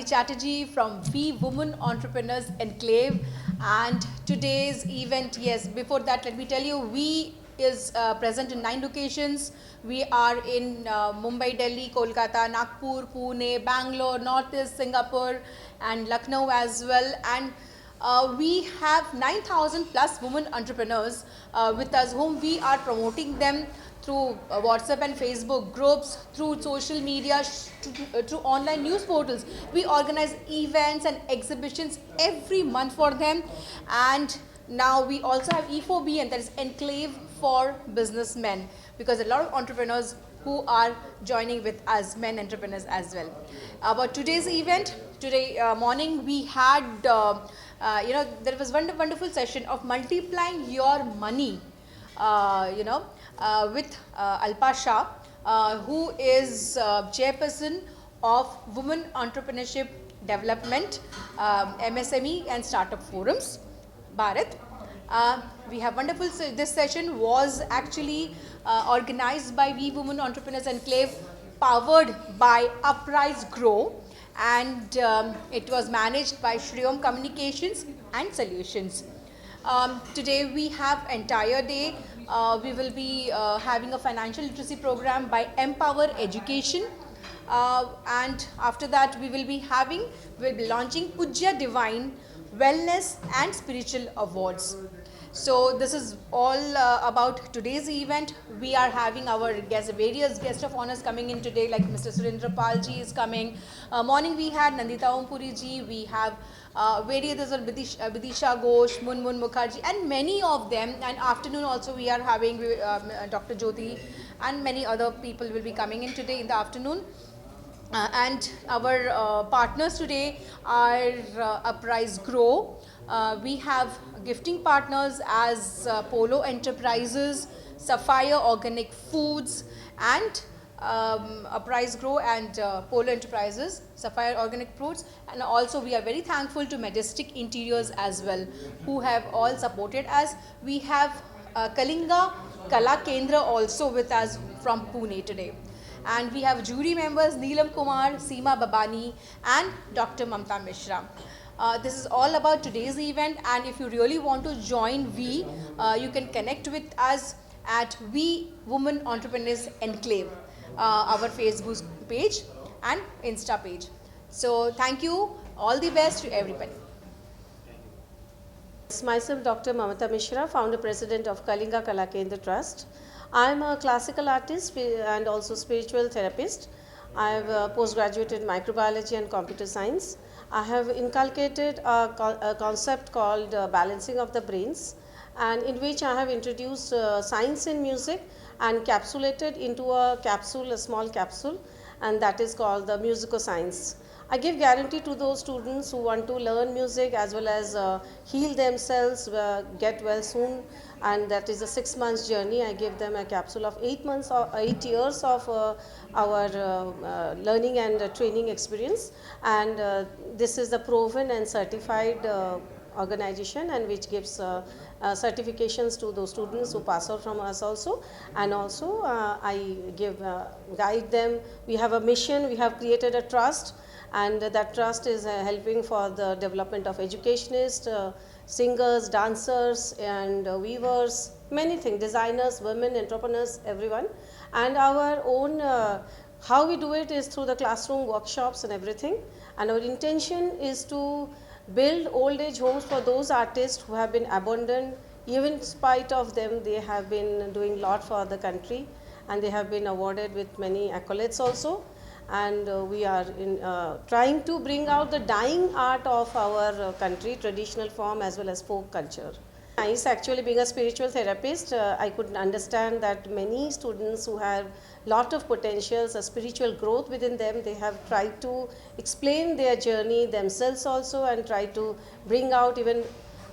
Chatterjee from We Women Entrepreneurs Enclave, and today's event, yes, before that let me tell you, we is present in 9 locations. We are in Mumbai, Delhi, Kolkata, Nagpur, Pune, Bangalore, Northeast, Singapore and Lucknow as well, and we have 9,000 plus women entrepreneurs with us, whom we are promoting them through WhatsApp and Facebook groups, through social media, through online news portals. We organize events and exhibitions every month for them. And now we also have E4BN, that is Enclave for Businessmen, because a lot of entrepreneurs who are joining with us, men entrepreneurs as well. About today's event, today morning we had, there was wonderful session of multiplying your money, with Alpa Shah, who is chairperson of Women Entrepreneurship Development, MSME and Startup Forums, Bharat. We have wonderful, this session was actually organized by We Women Entrepreneurs Enclave, powered by Uprise Grow, and it was managed by Shriyom Communications and Solutions. Today we have entire day. We will be having a financial literacy program by Empower Education, and after that we'll be launching Pujya Divine Wellness and Spiritual Awards. So this is all about today's event. We are having our various guest of honors coming in today, like Mr. Surendra Palji is coming. Morning we had Nandita Ompuri ji, we have various Vidisha Ghosh, Munmun Mukherjee, and many of them. And afternoon also we are having Dr. Jyoti, and many other people will be coming in today in the afternoon. And our partners today are Uprise Grow. We have gifting partners as Polo Enterprises, Sapphire Organic Foods, and Uprise Grow and Polo Enterprises, Sapphire Organic Foods. And also we are very thankful to Majestic Interiors as well, who have all supported us. We have Kalinga Kala Kendra also with us from Pune today. And we have jury members Neelam Kumar, Seema Babani and Dr. Mamta Mishra. This is all about today's event, and if you really want to join We, you can connect with us at We Women Entrepreneurs Enclave, our Facebook page and Insta page. So thank you, all the best to everybody. Myself, Dr. Mamta Mishra, founder president of Kalinga Kala Kendra Trust. I am a classical artist and also spiritual therapist. I have postgraduated in microbiology and computer science. I have inculcated a concept called balancing of the brains, and in which I have introduced science in music and capsulated into a capsule, a small capsule, and that is called the Musicoscience. I give guarantee to those students who want to learn music as well as heal themselves, get well soon, and that is a 6 months journey. I give them a capsule of 8 months or 8 years of our learning and training experience, and this is the proven and certified organization, and which gives certifications to those students who pass out from us also. And also I give guide them. We have a mission, we have created a trust, and that trust is helping for the development of educationists, singers, dancers and weavers, many things, designers, women, entrepreneurs, everyone. And our own how we do it is through the classroom workshops and everything, and our intention is to build old age homes for those artists who have been abandoned. Even in spite of them, they have been doing a lot for the country, and they have been awarded with many accolades also. And we are trying to bring out the dying art of our country, traditional form as well as folk culture. Nice, actually, being a spiritual therapist, I could understand that many students who have lot of potentials, a spiritual growth within them, they have tried to explain their journey themselves also, and try to bring out. Even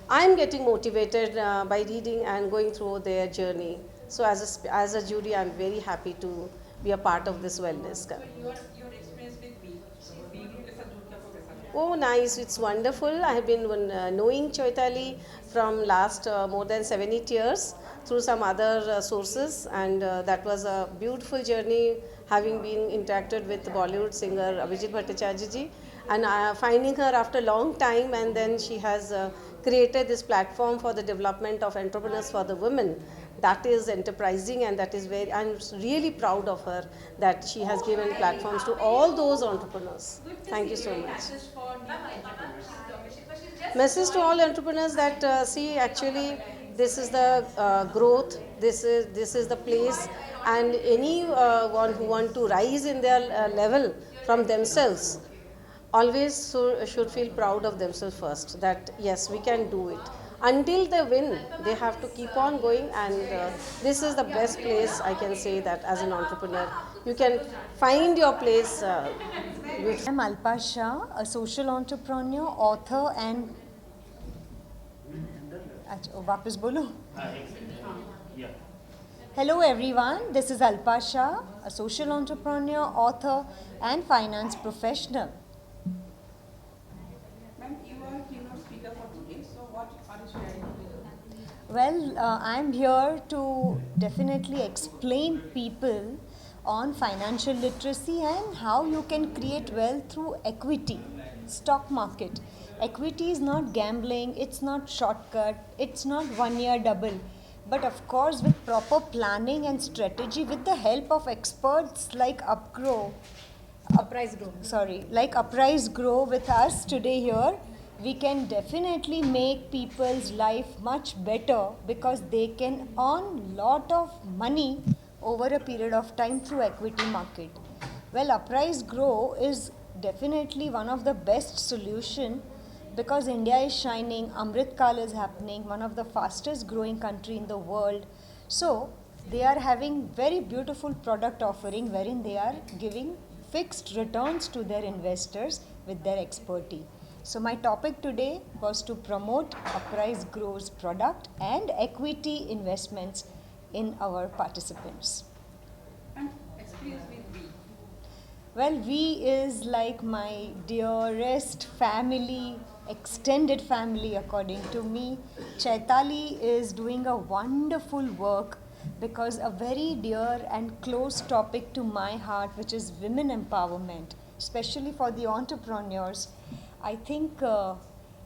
I am getting motivated by reading and going through their journey. So as a jury, I am very happy to be a part of this wellness. So your experience with We is a group of. Oh, nice! It's wonderful. I have been knowing Choitali from last more than 7-8 years through some other sources, and that was a beautiful journey, having been interacted with Bollywood singer Abhijit Bhattacharya ji. and finding her after a long time, and then she has created this platform for the development of entrepreneurs for the women. That is enterprising, and that is very, I'm really proud of her that she has given platforms to all those entrepreneurs. Thank you so much. Message to all entrepreneurs that see, actually this is the growth, this is the place, and anyone who want to rise in their level from themselves always should feel proud of themselves first, that yes, we can do it. Until they win, they have to keep on going, and this is the best place, I can say, that as an entrepreneur you can find your place. I'm Alpa Shah, a social entrepreneur, author and वापस बोलो. Hello everyone, this is Alpa Shah, a social entrepreneur, author and finance professional. Ma'am, you are keynote speaker for today, so what are you sharing with us? Well, I'm here to definitely explain people on financial literacy and how you can create wealth through equity, stock market. Equity is not gambling, it's not shortcut, it's not 1 year double. But of course, with proper planning and strategy, with the help of experts like Uprise Grow. like Uprise Grow with us today here, we can definitely make people's life much better because they can earn lot of money over a period of time through equity market. Well, Uprise Grow is definitely one of the best solution because India is shining, Amrit Kal is happening, one of the fastest growing country in the world. So they are having very beautiful product offering wherein they are giving fixed returns to their investors with their expertise. So my topic today was to promote Uprise Grow's product and equity investments in our participants. And experience with we. Well, we is like my dearest family, extended family according to me. Chaitali is doing a wonderful work because a very dear and close topic to my heart, which is women empowerment, especially for the entrepreneurs. I think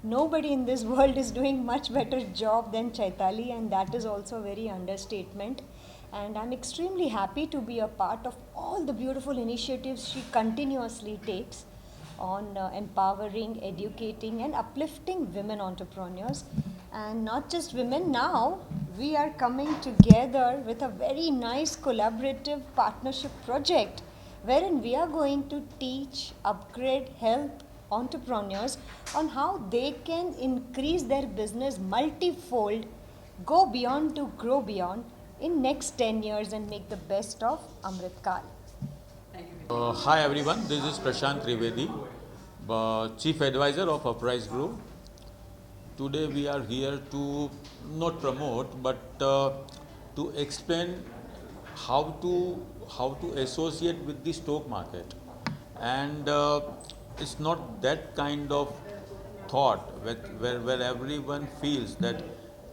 nobody in this world is doing much better job than Chaitali, and that is also a very understatement. And I'm extremely happy to be a part of all the beautiful initiatives she continuously takes on empowering, educating and uplifting women entrepreneurs. And not just women, now we are coming together with a very nice collaborative partnership project wherein we are going to teach, upgrade, help entrepreneurs on how they can increase their business multifold, go beyond to grow beyond in next 10 years and make the best of Amrit Kal. Thank you. Hi everyone, this is Prashant Trivedi, Chief Advisor of Uprise Group. Today we are here to not promote but to explain how to associate with the stock market, and it's not that kind of thought where everyone feels that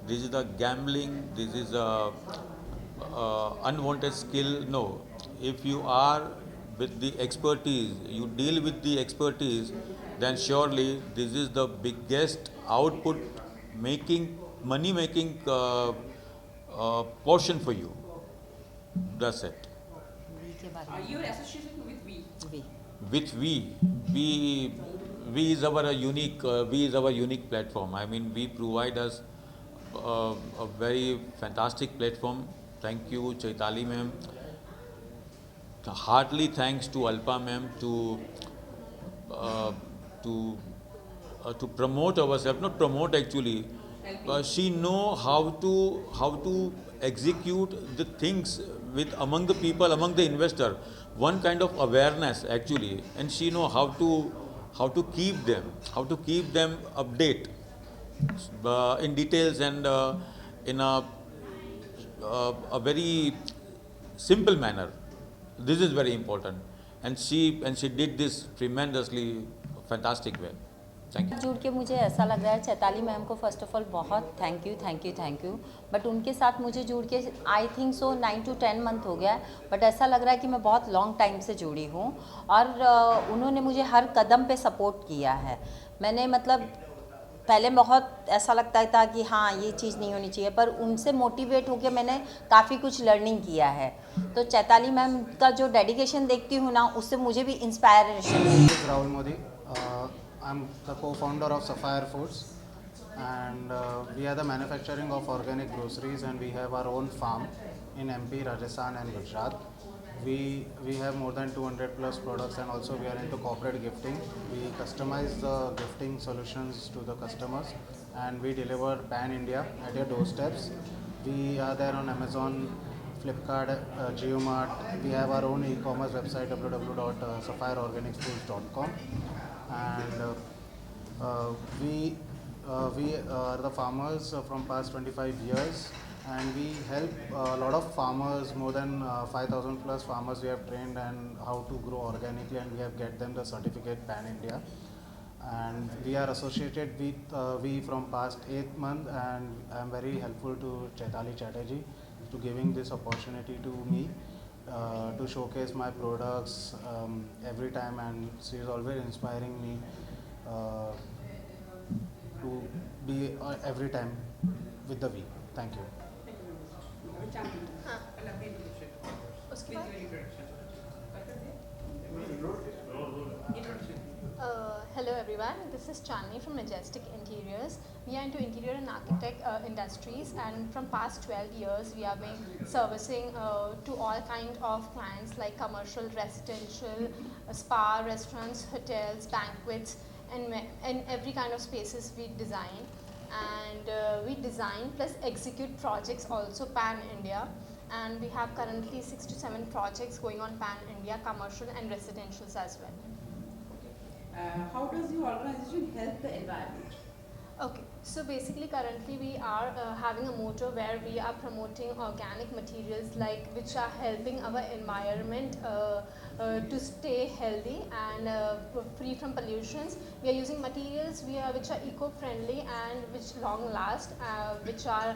this is a gambling, this is a unwanted skill. No, if you are with the expertise, you deal with the expertise, then surely this is the biggest output making, money making portion for you. That's it. Your association with we. With we is our unique platform. I mean, we provide us a very fantastic platform. Thank you, Chaitali ma'am. Heartily thanks to Alpa ma'am to promote ourselves, not promote actually. She know how to execute the things with among the people, among the investor. One kind of awareness actually, and she know how to keep them update in details and in a very simple manner. This is very important, and she did this tremendously fantastic way. Thank you. जुड़ के मुझे ऐसा लग रहा है Chaitali ma'am को first of all बहुत thank you. But उनके साथ मुझे जुड़ के I think so 9 to 10 month हो गया है, बट ऐसा लग रहा है कि मैं बहुत लॉन्ग टाइम से जुड़ी हूँ और उन्होंने मुझे हर कदम पे सपोर्ट किया है। मैंने मतलब पहले बहुत ऐसा लगता था कि हाँ ये चीज़ नहीं होनी चाहिए, पर उनसे मोटिवेट होकर मैंने काफ़ी कुछ लर्निंग किया है। तो चैताली मैम का जो डेडिकेशन देखती हूँ ना, उससे मुझे भी इंस्पायरेशन मिलती है। Rahul Modi. I'm the co-founder of Sapphire Foods, and we are the manufacturing of organic groceries, and we have our own farm in MP, Rajasthan, and Gujarat. We have more than 200 plus products, and also we are into corporate gifting. We customize the gifting solutions to the customers, and we deliver pan India at your doorsteps. We are there on Amazon, Flipkart, JioMart. We have our own e-commerce website www.sapphireorganicsfoods.com, and we are the farmers from past 25 years, and we help a lot of farmers, more than 5,000 plus farmers we have trained and how to grow organically, and we have get them the certificate Pan India. And we are associated with we from past 8 months, and I am very helpful to Chaitali Chatterjee to giving this opportunity to me to showcase my products every time, and she is always inspiring me to be every time with the we. Thank you. Hello everyone, this is Chandni from Majestic Interiors. We are into interior and architect industries, and from past 12 years we have been servicing to all kind of clients like commercial, residential, spa, restaurants, hotels, banquets, and every kind of spaces we design. And we design plus execute projects also pan India, and we have currently 6 to 7 projects going on pan India, commercial and residentials as well. How does your organization help the environment? Okay, so basically currently we are having a motto where we are promoting organic materials like which are helping our environment to stay healthy and free from pollutions. We are using materials which are eco-friendly and which long last, which are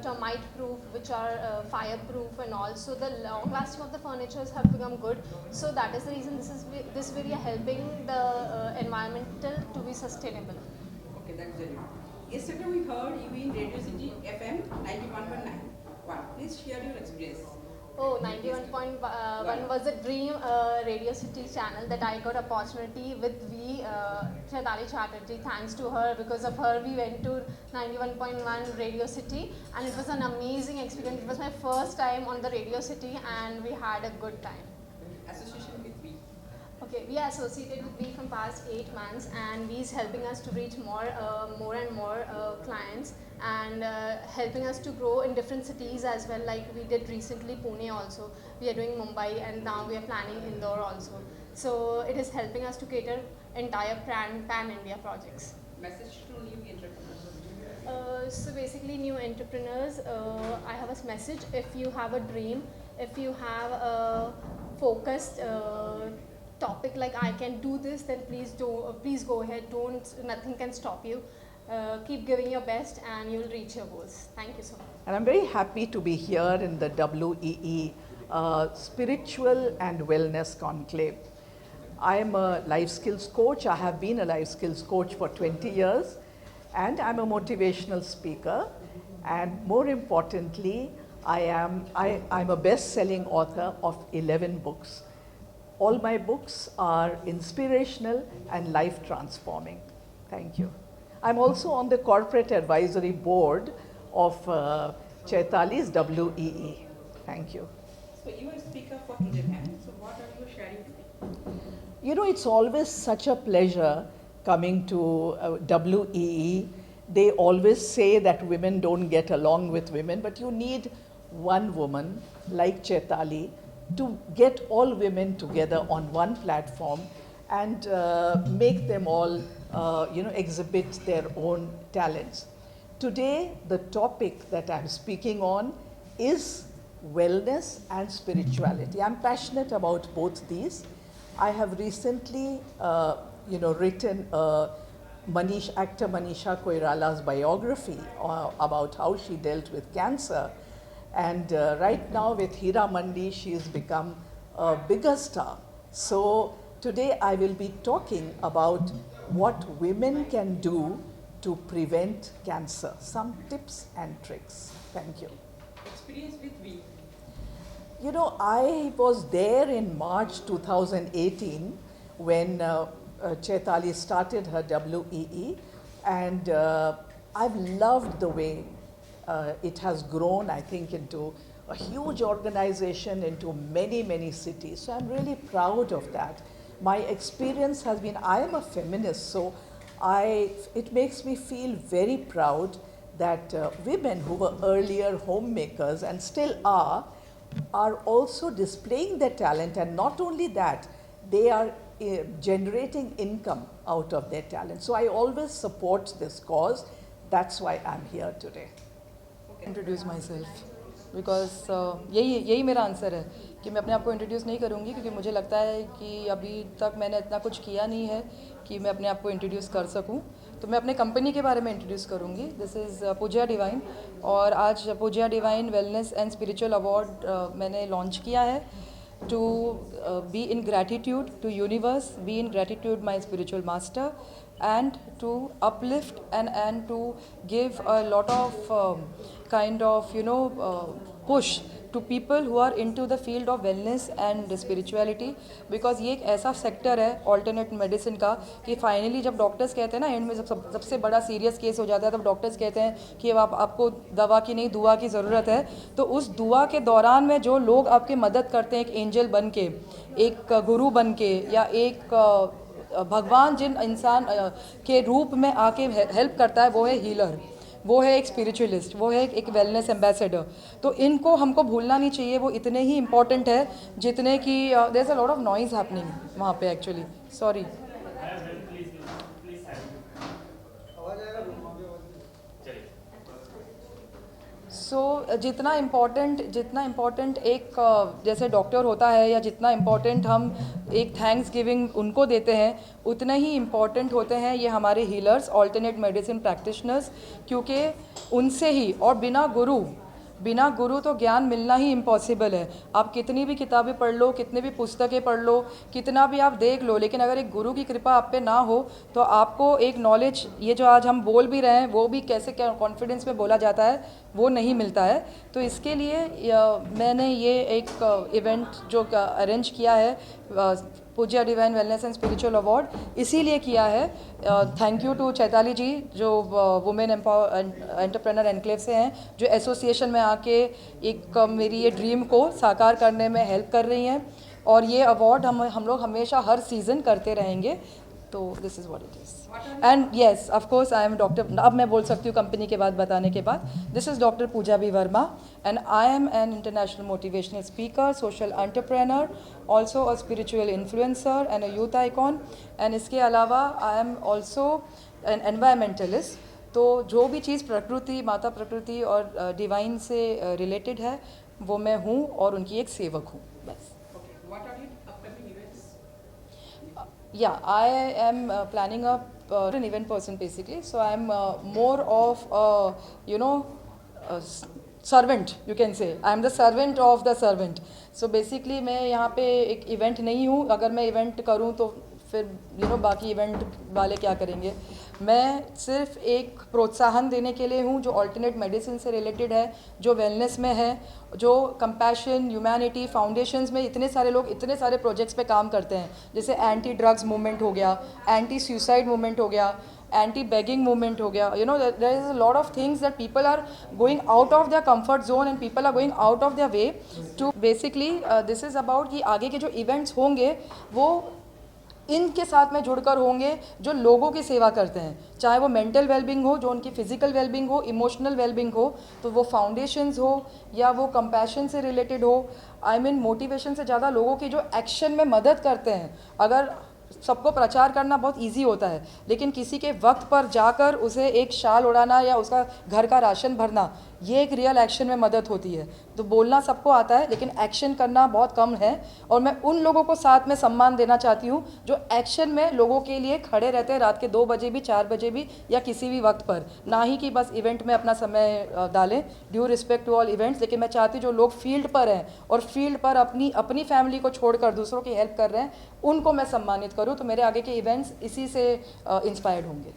termite proof, which are fireproof, and also the long lasting of the furnitures have become good. So that is the reason this way we are helping the environmental to be sustainable. Okay, that's very good. Yesterday we heard you in Radio City FM 91.9. Please share your experience. Oh, 91.1 was a dream Radio City channel that I got opportunity with Chaitali Chatterjee. Thanks to her, because of her we went to 91.1 Radio City, and it was an amazing experience. It was my first time on the Radio City, and we had a good time. Association with we. Okay, we are associated with We from past 8 months, and We is helping us to reach more and more clients, and helping us to grow in different cities as well. Like we did recently Pune also. We are doing Mumbai, and now we are planning Indore also. So it is helping us to cater entire pan India projects. Message to new entrepreneurs. So basically, new entrepreneurs, I have a message. If you have a dream, if you have a focused topic like I can do this, then please go ahead. Nothing can stop you. Keep giving your best, and you will reach your goals. Thank you so much. And I'm very happy to be here in the WEE Spiritual and Wellness Conclave. I am a life skills coach. I have been a life skills coach for 20 years, and I'm a motivational speaker. And more importantly, I'm a best-selling author of 11 books. All my books are inspirational and life-transforming. Thank you. I'm also on the corporate advisory board of Chaitali's WEE. Thank you. So you are a speaker for Kitchen. So what are you sharing today? You know, it's always such a pleasure coming to WEE. They always say that women don't get along with women, but you need one woman like Chaitali to get all women together on one platform and make them all, exhibit their own talents. Today, the topic that I'm speaking on is wellness and spirituality. I'm passionate about both these. I have recently, written a actor Manisha Koirala's biography about how she dealt with cancer. And right now with Hira Mandi, she has become a bigger star. So today I will be talking about what women can do to prevent cancer. Some tips and tricks. Thank you. Experience with we. You know, I was there in March 2018 when Chaitali started her WEE, and I've loved the way it has grown, I think, into a huge organization, into many, many cities. So I'm really proud of that. My experience has been, I am a feminist, so it makes me feel very proud that women who were earlier homemakers and still are also displaying their talent, and not only that, they are generating income out of their talent. So I always support this cause. That's why I'm here today. Introduce my self because यही मेरा answer है कि मैं अपने आप को introduce नहीं करूँगी, क्योंकि मुझे लगता है कि अभी तक मैंने इतना कुछ किया नहीं है कि मैं अपने आप को इंट्रोड्यूस कर सकूँ. तो मैं अपने कंपनी के बारे में इंट्रोड्यूस करूँगी. दिस इज़ पूजा डिवाइन, और आज Puja Divine wellness and spiritual award मैंने लॉन्च किया है to be in gratitude to universe, be in gratitude my spiritual master, and to uplift and to give a lot of kind of push to people who are into the field of wellness and spirituality, because ये एक ऐसा sector है alternate medicine का कि finally जब doctors कहते हैं ना, एंड में सबसे बड़ा सीरियस केस हो जाता है, तब डॉक्टर्स कहते हैं कि आपको दवा की नहीं दुआ की ज़रूरत है. तो उस दुआ के दौरान में जो लोग आपकी मदद करते हैं, एक एंजल बन के, एक गुरु बन के, या एक भगवान जिन इंसान के रूप में आके हेल्प करता है, वो है हीलर, वो है एक स्पिरिचुअलिस्ट, वो है एक वेलनेस एम्बेसडर. तो इनको हमको भूलना नहीं चाहिए. वो इतने ही इम्पॉर्टेंट है जितने कि there is a lot of noise happening वहाँ पे एक्चुअली. सॉरी. सो जितना इम्पॉर्टेंट एक जैसे डॉक्टर होता है, या जितना इम्पॉर्टेंट हम एक थैंक्स गिविंग उनको देते हैं, उतने ही इम्पॉर्टेंट होते हैं ये हमारे हीलर्स, ऑल्टरनेट मेडिसिन प्रैक्टिशनर्स, क्योंकि उनसे ही, और बिना गुरु तो ज्ञान मिलना ही इम्पॉसिबल है. आप कितनी भी किताबें पढ़ लो, कितनी भी पुस्तकें पढ़ लो, कितना भी आप देख लो, लेकिन अगर एक गुरु की कृपा आप पे ना हो तो आपको एक नॉलेज, ये जो आज हम बोल भी रहे हैं, वो भी कैसे क्या कॉन्फिडेंस में बोला जाता है, वो नहीं मिलता है. तो इसके लिए मैंने ये एक इवेंट जो अरेंज किया है, Puja Divine wellness and spiritual award, इसीलिए किया है. Thank you to Chaitali ji, जो वुमेन एंटरप्रेन्योर एनक्लेव से हैं, जो एसोसिएशन में आके एक मेरी ये ड्रीम को साकार करने में हेल्प कर रही हैं. और ये अवार्ड हम लोग हमेशा हर सीज़न करते रहेंगे. तो this is what it is. And yes, of course I am doctor, अब मैं बोल सकती हूँ कंपनी के बाद बताने के बाद. This is doctor Pooja B Verma, and I am an international motivational speaker, social entrepreneur, also a spiritual influencer and a youth icon. And इसके अलावा I am also an environmentalist. तो जो भी चीज़ प्रकृति, माता प्रकृति और डिवाइन से रिलेटेड है, वो मैं हूँ और उनकी एक सेवक हूँ. बस. Yeah, I am planning an event person basically. So I am more of a servant, you can say. I am the servant of the servant. So basically मैं यहाँ पे एक event नहीं हूँ. अगर मैं event करूँ तो फिर बाकी इवेंट वाले क्या करेंगे. मैं सिर्फ एक प्रोत्साहन देने के लिए हूँ, जो ऑल्टरनेट मेडिसिन से रिलेटेड है, जो वेलनेस में है, जो कंपैशन, ह्यूमैनिटी फाउंडेशंस में इतने सारे लोग इतने सारे प्रोजेक्ट्स पे काम करते हैं. जैसे एंटी ड्रग्स मूवमेंट हो गया, एंटी सुसाइड मूवमेंट हो गया, एंटी बेगिंग मूवमेंट हो गया. There is a lot of things that people are going out of their comfort zone, and people are going out of their way to basically this is about कि आगे के जो events होंगे वो इनके साथ में जुड़कर होंगे, जो लोगों की सेवा करते हैं, चाहे वो मेंटल वेलबिंग हो, जो उनकी फिजिकल वेलबिंग हो, इमोशनल वेलबिंग हो, तो वो फाउंडेशंस हो या वो कंपैशन से रिलेटेड हो. आई मीन मोटिवेशन से ज़्यादा लोगों की जो एक्शन में मदद करते हैं. अगर सबको प्रचार करना बहुत इजी होता है, लेकिन किसी के वक्त पर जाकर उसे एक शाल उड़ाना या उसका घर का राशन भरना, ये एक रियल एक्शन में मदद होती है। तो बोलना सबको आता है, लेकिन एक्शन करना बहुत कम है। और मैं उन लोगों को साथ में सम्मान देना चाहती हूँ जो एक्शन में लोगों के लिए खड़े रहते हैं, रात के 2 बजे भी, 4 बजे भी, या किसी भी वक्त पर। ना ही कि बस इवेंट में अपना समय डालें, due respect to all events, लेकिन मैं चाहती हूँ जो लोग फील्ड पर हैं और फील्ड पर अपनी फैमिली को छोड़कर दूसरों की हेल्प कर रहे हैं, उनको मैं सम्मानित करूँ। तो मेरे आगे के इवेंट्स इसी से इंस्पायर्ड होंगे।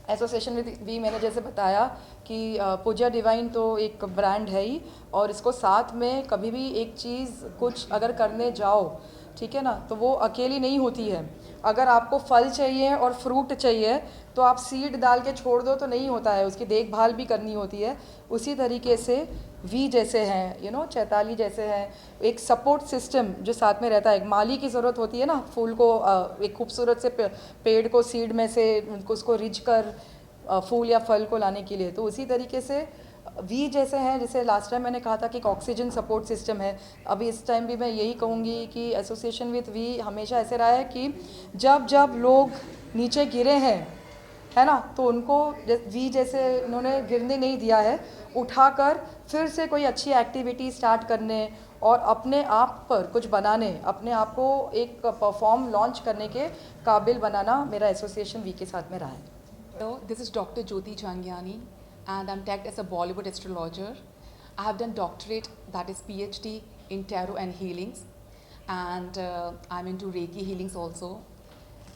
एसोसिएशन विद वी मैंने जैसे बताया कि पूजा डिवाइन तो एक ब्रांड है ही, और इसको साथ में कभी भी एक चीज़ कुछ अगर करने जाओ, ठीक है ना, तो वो अकेली नहीं होती है। अगर आपको फल चाहिए और फ्रूट चाहिए तो आप सीड डाल के छोड़ दो तो नहीं होता है, उसकी देखभाल भी करनी होती है। उसी तरीके से वी जैसे हैं, चैताली जैसे हैं, एक सपोर्ट सिस्टम जो साथ में रहता है। एक माली की ज़रूरत होती है ना, फूल को एक खूबसूरत से पेड़ को सीड में से उसको रिज कर फूल या फल को लाने के लिए। तो उसी तरीके से वी जैसे हैं, जैसे लास्ट टाइम मैंने कहा था कि एक ऑक्सीजन सपोर्ट सिस्टम है, अभी इस टाइम भी मैं यही कहूँगी कि एसोसिएशन विद वी हमेशा ऐसे रहा है कि जब जब लोग नीचे गिरे हैं, है ना, तो उनको वी जैसे उन्होंने गिरने नहीं दिया है, उठाकर फिर से कोई अच्छी एक्टिविटी स्टार्ट करने और अपने आप पर कुछ बनाने, अपने आप को एक परफॉर्म लॉन्च करने के काबिल बनाना मेरा एसोसिएशन वी के साथ में रहा है। Hello, this is Dr. Jyoti Changyani and I'm tagged as a Bollywood astrologer. I have done doctorate, that is PhD in tarot and healings, and I'm into Reiki healings also.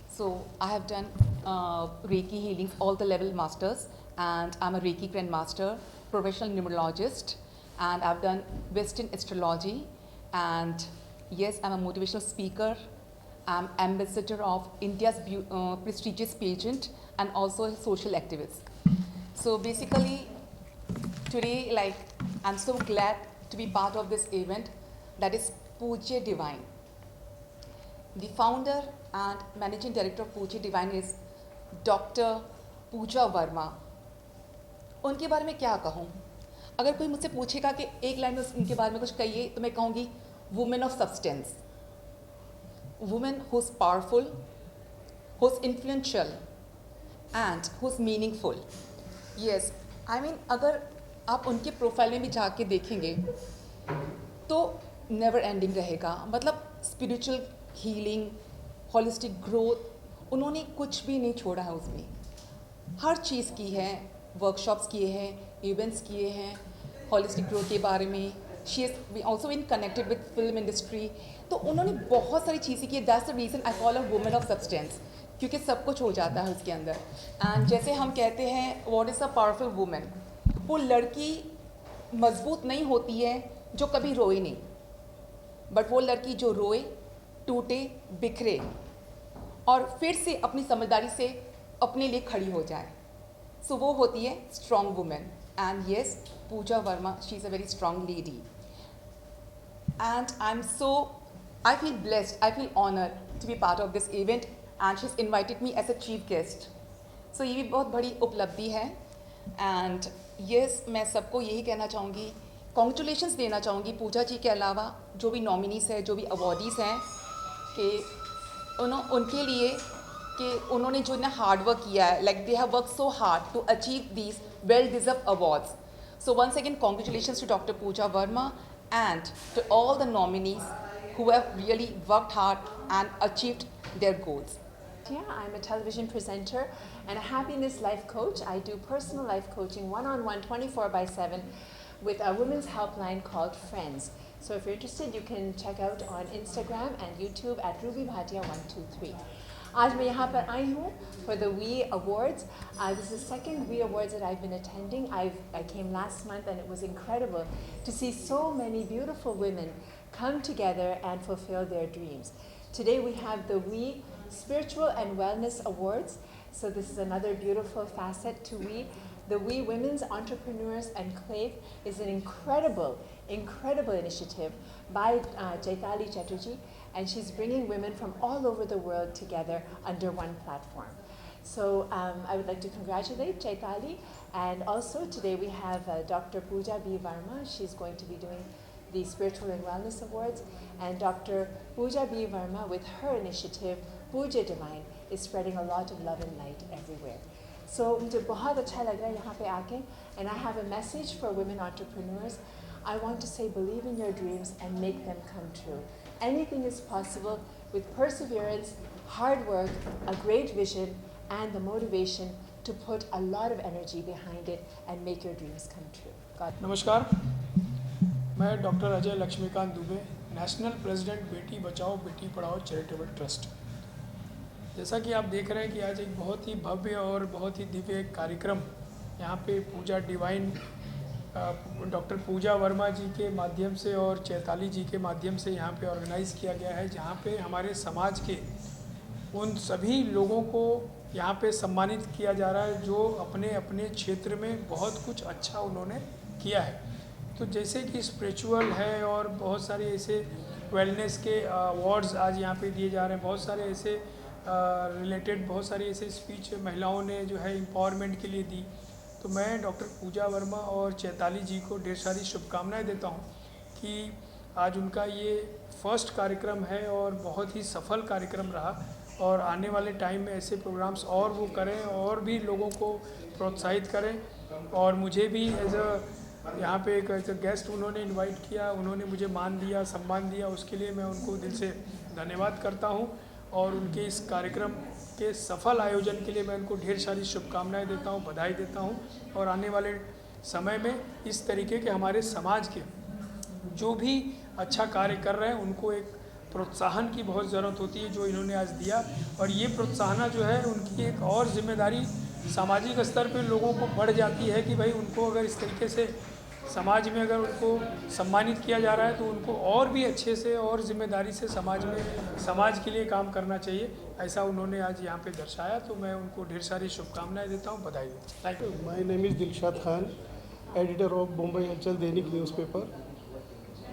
So I have done Reiki healings, all the level masters, and I'm a Reiki grandmaster, professional numerologist, and I've done Western astrology, and yes, I'm a motivational speaker. I'm ambassador of India's prestigious pageant and also a social activist. So basically today, I'm so glad to be part of this event, that is Puja Divine. The founder and managing director of Puja Divine is Dr. Pooja Verma. उनके बारे में क्या कहूँ? अगर कोई मुझसे पूछेगा कि एक लाइन में उनके बारे में कुछ कहिए, तो मैं कहूँगी women of substance, woman who's powerful, who's influential, and who's meaningful. Yes, I mean अगर आप उनके प्रोफाइल में भी जाके देखेंगे तो नेवर एंडिंग रहेगा। मतलब स्पिरिचुअल हीलिंग, होलिस्टिक ग्रोथ, उन्होंने कुछ भी नहीं छोड़ा है उसमें। हर चीज़ की है, वर्कशॉप्स किए हैं, इवेंट्स किए हैं, होलिस्टिक ग्रोथ के बारे में। She is also in connected with film industry. तो उन्होंने बहुत सारी चीज़ें की। That's the reason I call a women of substance, क्योंकि सब कुछ हो जाता है उसके अंदर। एंड जैसे हम कहते हैं what is a powerful women, वो लड़की मजबूत नहीं होती है जो कभी रोए नहीं, बट वो लड़की जो रोए, टूटे, बिखरे और फिर से अपनी समझदारी से अपने लिए खड़ी हो जाए, सो वो होती है strong women. And yes, Pooja Verma, she is a very strong lady. And I feel blessed, I feel honored to be part of this event, and she's invited me as a chief guest. So ये भी बहुत बड़ी उपलब्धि है। And yes, मैं सबको यही कहना चाहूँगी, कॉन्ग्रेचुलेशंस देना चाहूँगी पूजा जी के अलावा जो भी नॉमिनीज़ हैं, जो भी अवॉर्डीज़ हैं, कि उनके लिए कि उन्होंने जो ना हार्ड वर्क किया है, like they have work so hard to achieve these well deserve awards. So once again, congratulations to Dr. Pooja Verma and to all the nominees who have really worked hard and achieved their goals. Yeah, I'm a television presenter and a happiness life coach. I do personal life coaching one-on-one 24/7 with a women's helpline called Friends. So if you're interested, you can check out on Instagram and YouTube at Ruby Bhatia 123. आज मैं यहाँ पर आई हूँ for the We Awards. This is the second We Awards that I've been attending. I came last month and it was incredible to see so many beautiful women come together and fulfill their dreams. Today we have the We Spiritual and Wellness Awards. So this is another beautiful facet to We. The We Women's Entrepreneurs Enclave is an incredible initiative by Chaitali Chatterjee, and she's bringing women from all over the world together under one platform. So I would like to congratulate Chaitali, and also today we have Dr. Pooja B. Verma. She's going to be doing the Spiritual and Wellness Awards, and Dr. Pooja B. Verma with her initiative, Pooja Divine, is spreading a lot of love and light everywhere. So मुझे बहुत अच्छा लग रहा है यहाँ पे आके, and I have a message for women entrepreneurs. I want to say, believe in your dreams and make them come true. Anything is possible with perseverance, hard work, a great vision, and the motivation to put a lot of energy behind it and make your dreams come true. God. नमस्कार, मैं doctor Ajay Laxmikant Dubey, national president Beti Bachao Beti Padhao charitable trust. जैसा कि आप देख रहे हैं कि आज एक बहुत ही भव्य और बहुत ही दिव्य कार्यक्रम यहाँ पे पूजा डिवाइन डॉक्टर पूजा वर्मा जी के माध्यम से और चैताली जी के माध्यम से यहाँ पे ऑर्गेनाइज़ किया गया है, जहाँ पे हमारे समाज के उन सभी लोगों को यहाँ पे सम्मानित किया जा रहा है जो अपने अपने क्षेत्र में बहुत कुछ अच्छा उन्होंने किया है। तो जैसे कि स्पिरिचुअल है और बहुत सारे ऐसे वेलनेस के अवार्ड्स आज यहाँ पे दिए जा रहे हैं, बहुत सारे ऐसे रिलेटेड बहुत सारी ऐसे स्पीच महिलाओं ने जो है एम्पावरमेंट के लिए दी। तो मैं डॉक्टर पूजा वर्मा और चैताली जी को ढेर सारी शुभकामनाएं देता हूँ कि आज उनका ये फर्स्ट कार्यक्रम है और बहुत ही सफल कार्यक्रम रहा, और आने वाले टाइम में ऐसे प्रोग्राम्स और वो करें और भी लोगों को प्रोत्साहित करें। और मुझे भी एज यहाँ पे एक गेस्ट उन्होंने इनवाइट किया, उन्होंने मुझे मान दिया, सम्मान दिया, उसके लिए मैं उनको दिल से धन्यवाद करता हूँ। और उनके इस कार्यक्रम के सफल आयोजन के लिए मैं उनको ढेर सारी शुभकामनाएं देता हूँ, बधाई देता हूँ। और आने वाले समय में इस तरीके के हमारे समाज के जो भी अच्छा कार्य कर रहे हैं उनको एक प्रोत्साहन की बहुत ज़रूरत होती है जो इन्होंने आज दिया। और ये प्रोत्साहन जो है उनकी एक और जिम्मेदारी सामाजिक स्तर पे लोगों को बढ़ जाती है कि भाई उनको अगर इस तरीके से समाज में अगर उनको सम्मानित किया जा रहा है तो उनको और भी अच्छे से और जिम्मेदारी से समाज में समाज के लिए काम करना चाहिए, ऐसा उन्होंने आज यहाँ पे दर्शाया। तो मैं उनको ढेर सारी शुभकामनाएं देता हूँ, बधाई देता हूँ। Thank you. My name is Dilshad Khan, editor of Mumbai Halchal Dainik newspaper.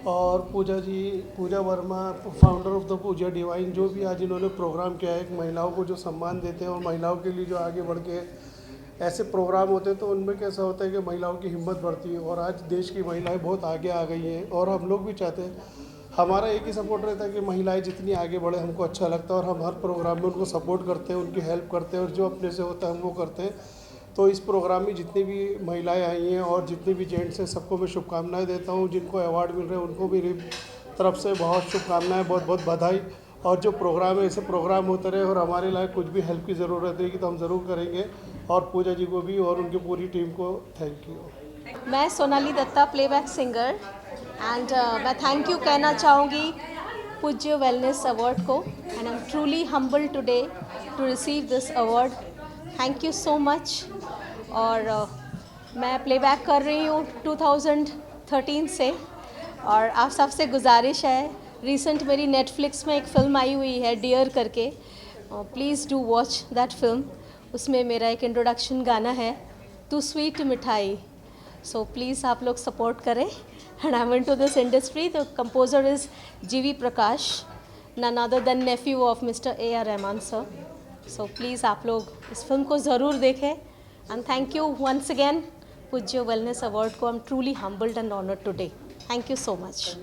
और Puja Verma founder of the Puja Divine, जो भी आज इन्होंने प्रोग्राम किया है, महिलाओं को जो सम्मान देते हैं और महिलाओं के लिए जो आगे बढ़ के ऐसे प्रोग्राम होते हैं तो उनमें कैसा होता है कि महिलाओं की हिम्मत बढ़ती है। और आज देश की महिलाएं बहुत आगे आ गई हैं और हम लोग भी चाहते हैं, हमारा एक ही सपोर्ट रहता है कि महिलाएं जितनी आगे बढ़े हमको अच्छा लगता है और हम हर प्रोग्राम में उनको सपोर्ट करते हैं, उनकी हेल्प करते हैं और जो अपने से होता है हम वो करते हैं। तो इस प्रोग्राम में जितनी भी महिलाएं आई हैं और जितने भी जेंट्स हैं सबको मैं शुभकामनाएं देता हूं। जिनको अवार्ड मिल रहे हैं उनको मेरी तरफ से बहुत शुभकामनाएं, बहुत बहुत बधाई। और जो प्रोग्राम है ऐसे प्रोग्राम होते रहे और हमारे लायक कुछ भी हेल्प की ज़रूरत रहेगी तो हम ज़रूर करेंगे। और पूजा जी को भी और उनकी पूरी टीम को थैंक यू। मैं Sonali Datta, playback singer, and मैं थैंक यू कहना चाहूँगी पूज्य वेलनेस अवार्ड को, and I am truly humble today to receive this award. Thank you so much. और मैं प्लेबैक कर रही हूँ 2013 से, और आप सबसे गुजारिश है, रिसेंट मेरी नेटफ्लिक्स में एक फ़िल्म आई हुई है डियर करके, please do watch that film. उसमें मेरा एक इंट्रोडक्शन गाना है, तू स्वीट मिठाई। सो प्लीज़ आप लोग सपोर्ट करें। And I went to this industry, the composer is GV Prakash, none other than nephew of mister AR Rahman sir. So please आप लोग इस फिल्म को ज़रूर देखें। And thank you once again Pujya wellness award को। I am truly humbled and honoured today. Thank you so much.